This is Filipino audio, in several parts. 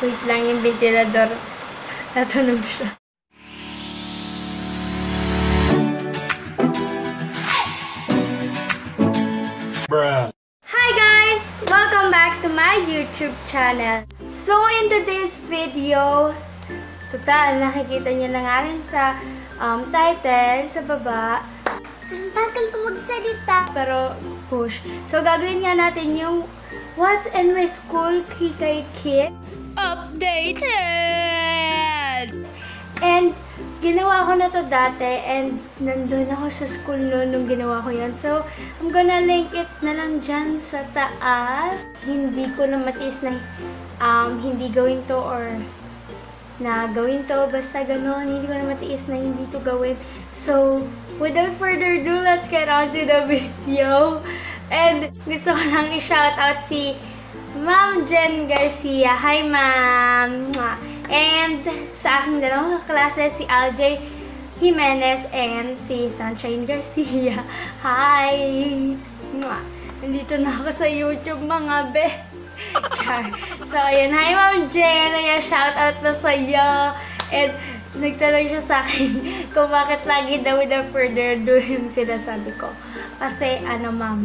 Wait lang, yung ventilador. Natunog siya. Bruh. Hi guys! Welcome back to my YouTube channel. So in today's video, total, nakikita niyo na nga rin sa title, sa baba. Ang bagal ko magsalita. Pero push. So gagawin nga natin yung What's in my school Kikay kit updated! And ginawa ko na to dati and nandun ako sa school noon nung ginawa ko yan. So, I'm gonna link it na lang dyan sa taas. Hindi ko na matiis na hindi gawin to or na gawin to. Basta gano'n, hindi ko na matiis na hindi to gawin. So, without further ado, let's get on to the video. And gusto ko lang i-shoutout si Ma'am Jen Garcia. Hi, Ma'am! And sa aking dalawang kaklase, si Aljay Jimenez and si Sunshine Garcia. Hi! Nandito na ako sa YouTube, mga be. Char. So, ayan. Hi, Ma'am Jen! Ayan, shoutout na sa'yo. And nagtanong siya sa akin kung bakit lagi daw without further ado yung sinasabi ko. Kasi, ano, Ma'am?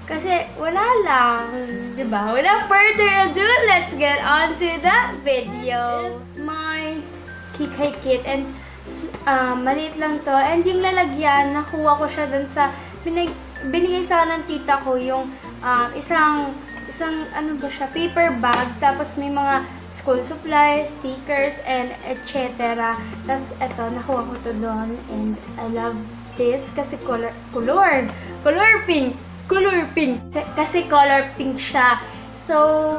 Kasi wala lang, di ba? Without further ado, let's get on to the video. This is my Kikay kit and maliit lang to. And yung lalagyan, nakuha ko siya dun sa, binigay sa akin ng tita ko yung isang ano ba siya, paper bag. Tapos may mga school supplies, stickers, and etc. Tapos eto, nakuha ko to doon. And I love this kasi color pink. Color pink. Kasi color pink siya. So,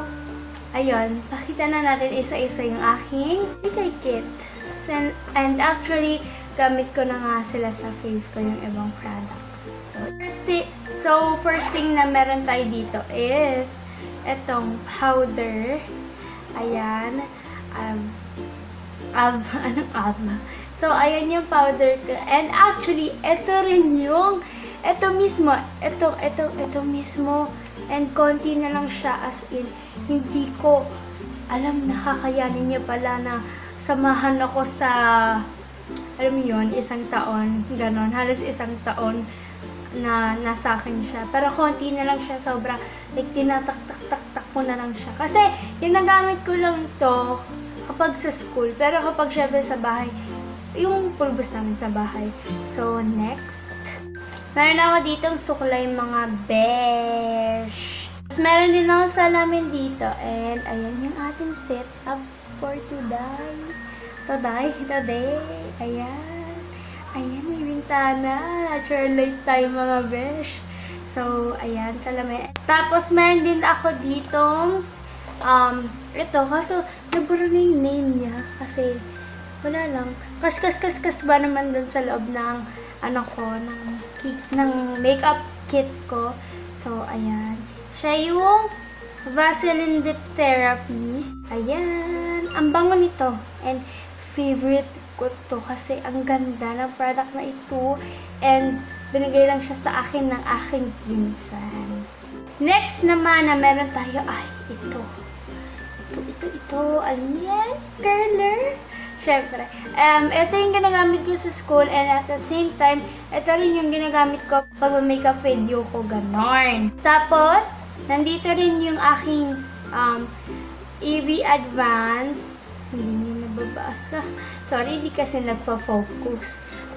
ayun. Pakita na natin isa-isa yung aking Kikay kit. And actually, gamit ko na nga sila sa face ko yung ibang products. So, first thing na meron tayo dito is itong powder. Ayan. So, ayan yung powder ko. And actually, ito rin yung ito mismo, and konti na lang siya, as in, hindi ko alam na kakayanin niya pala na samahan ako sa, alam mo yun, isang taon, ganon, halos isang taon na nasa akin siya. Pero konti na lang siya, sobra, like, tinatak-tak-tak-tak ko na lang siya. Kasi, yung nagamit ko lang to kapag sa school, pero kapag syempre sa bahay, yung pulbos namin sa bahay. So, next. Meron ako ditong suklay mga besh. Meron din ako salamin dito. And ayan yung ating setup for today. Ayan. Ayan, may bintana. Natural light tayo mga besh. So, ayan, salamin. Tapos, meron din ako ditong ito. Kaso, naburo na yung name niya. Kasi, wala lang. Kas ba naman dun sa loob ng ano ko, ng makeup kit ko. So, ayan. Siya yung Vaseline Dip Therapy. Ayan. Ang bango nito. And favorite ko to kasi ang ganda ng product na ito. And binigay lang siya sa akin ng aking pinsan. Next naman na meron tayo ay ito. Ito. Ano yan? Curler. Siyempre. Ito yung ginagamit ko sa school and at the same time, ito rin yung ginagamit ko pag makeup video ko, ganon. Tapos, nandito rin yung aking EV Advance. Hindi nyo nababasa. Sorry, hindi kasi nagpa-focus.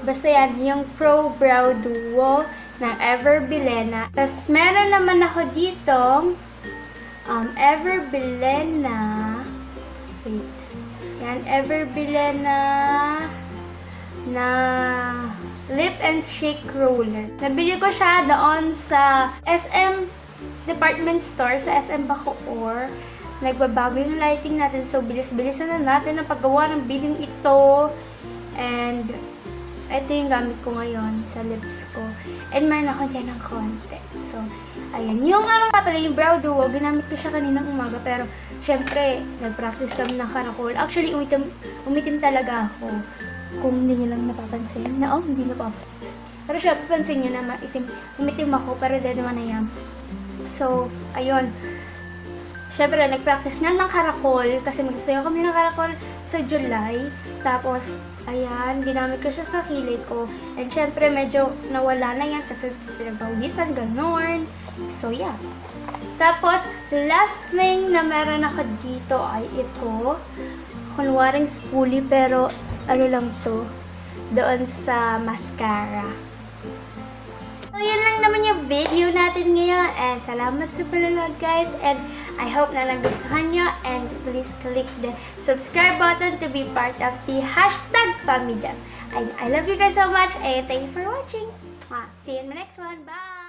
Basta yan, yung Pro Brow Duo ng Everbilena. Tapos, meron naman ako dito, Everbilena. Wait. Yan, Everbilena na lip and cheek roller. Nabili ko siya doon sa SM department store, sa SM Bacoor. Nagbabago yung lighting natin. So, bilis-bilisan na natin ang paggawa ng video ito. And, ito yung gamit ko ngayon sa lips ko. And, meron ako dyan ng konti. So, ayan. Yung yung brow duo, ginamit ko siya kaninang umaga. Pero, syempre, nag-practice kami ng karakol. Actually, umitim talaga ako. Kung hindi nyo lang napapansin. Hindi napapansin. Pero siya, papansin nyo na umitim ako. Pero, dead naman na yan. So, ayun. syempre, nag-practice nga ng karakol kasi magsasayaw kami ng karakol sa July. Tapos, ayan, ginamit ko siya sa kilay ko. And syempre, medyo nawala na yan kasi pinagpawisan, ganon. So, yeah. Tapos, last thing na meron ako dito ay ito. Kunwaring spoolie, pero ano lang to, doon sa mascara. So, yun lang naman yung video natin ngayon. And salamat sa panonood, guys. And I hope na nagustuhan nyo. And please click the subscribe button to be part of the #FamilyJazz. I love you guys so much. And thank you for watching. See you in the next one. Bye!